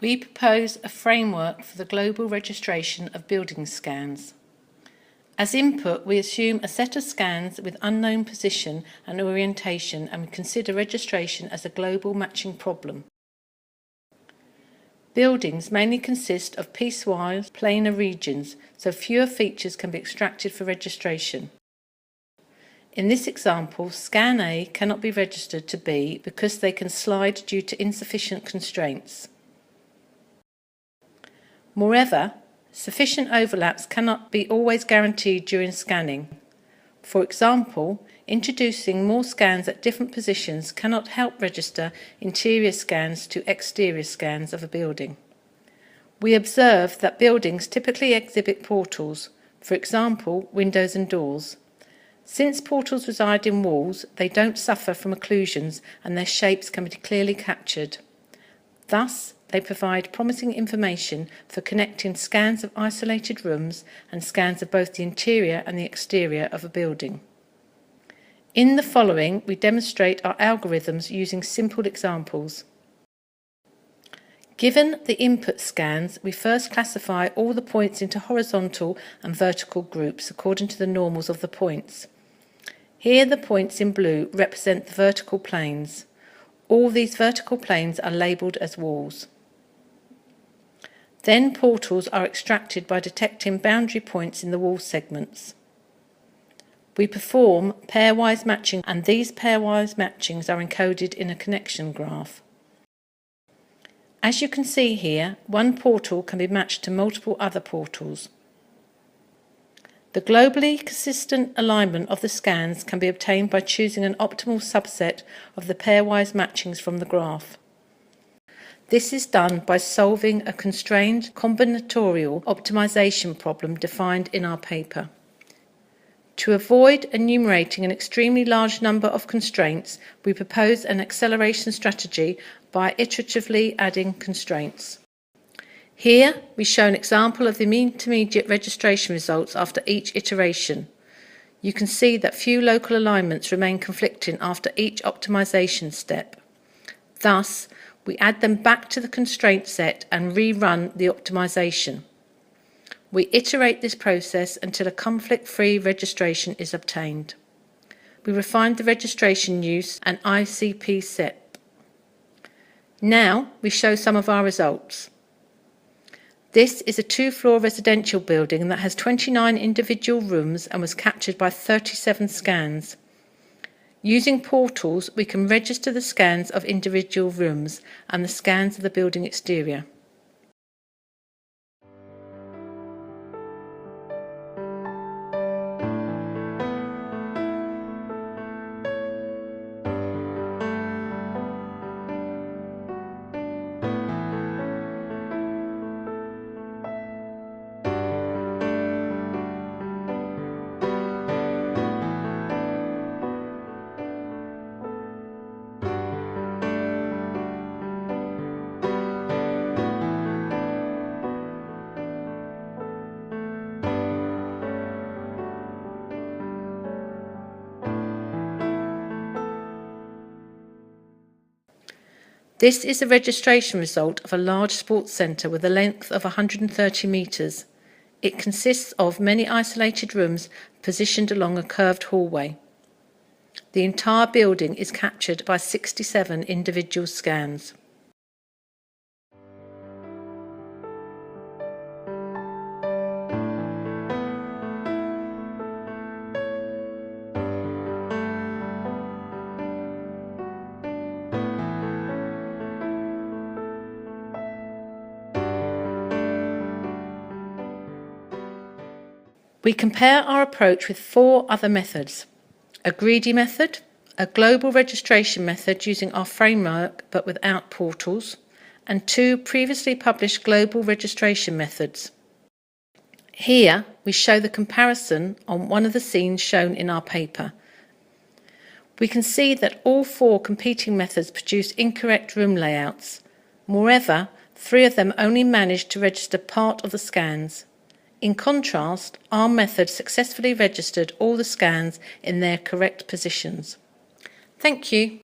We propose a framework for the global registration of building scans. As input, we assume a set of scans with unknown position and orientation, and we consider registration as a global matching problem. Buildings mainly consist of piecewise planar regions, so fewer features can be extracted for registration. In this example, scan A cannot be registered to B because they can slide due to insufficient constraints. Moreover, sufficient overlaps cannot be always guaranteed during scanning. For example, introducing more scans at different positions cannot help register interior scans to exterior scans of a building. We observe that buildings typically exhibit portals, for example, windows and doors. Since portals reside in walls, they don't suffer from occlusions and their shapes can be clearly captured. Thus, they provide promising information for connecting scans of isolated rooms and scans of both the interior and the exterior of a building. In the following, we demonstrate our algorithms using simple examples. Given the input scans, we first classify all the points into horizontal and vertical groups according to the normals of the points. Here, the points in blue represent the vertical planes. All these vertical planes are labelled as walls. Then portals are extracted by detecting boundary points in the wall segments. We perform pairwise matching, and these pairwise matchings are encoded in a connection graph. As you can see here, one portal can be matched to multiple other portals. The globally consistent alignment of the scans can be obtained by choosing an optimal subset of the pairwise matchings from the graph. This is done by solving a constrained combinatorial optimization problem defined in our paper. To avoid enumerating an extremely large number of constraints, we propose an acceleration strategy by iteratively adding constraints. Here, we show an example of the intermediate registration results after each iteration. You can see that few local alignments remain conflicting after each optimization step. Thus, we add them back to the constraint set and rerun the optimization. We iterate this process until a conflict-free registration is obtained. We refine the registration use and ICP set. Now, we show some of our results. This is a 2-floor residential building that has 29 individual rooms and was captured by 37 scans. Using portals, we can register the scans of individual rooms and the scans of the building exterior. This is the registration result of a large sports centre with a length of 130 metres. It consists of many isolated rooms positioned along a curved hallway. The entire building is captured by 67 individual scans. We compare our approach with 4 other methods: a greedy method, a global registration method using our framework but without portals, and 2 previously published global registration methods. Here we show the comparison on one of the scenes shown in our paper. We can see that all 4 competing methods produce incorrect room layouts. Moreover, 3 of them only managed to register part of the scans. In contrast, our method successfully registered all the scans in their correct positions. Thank you.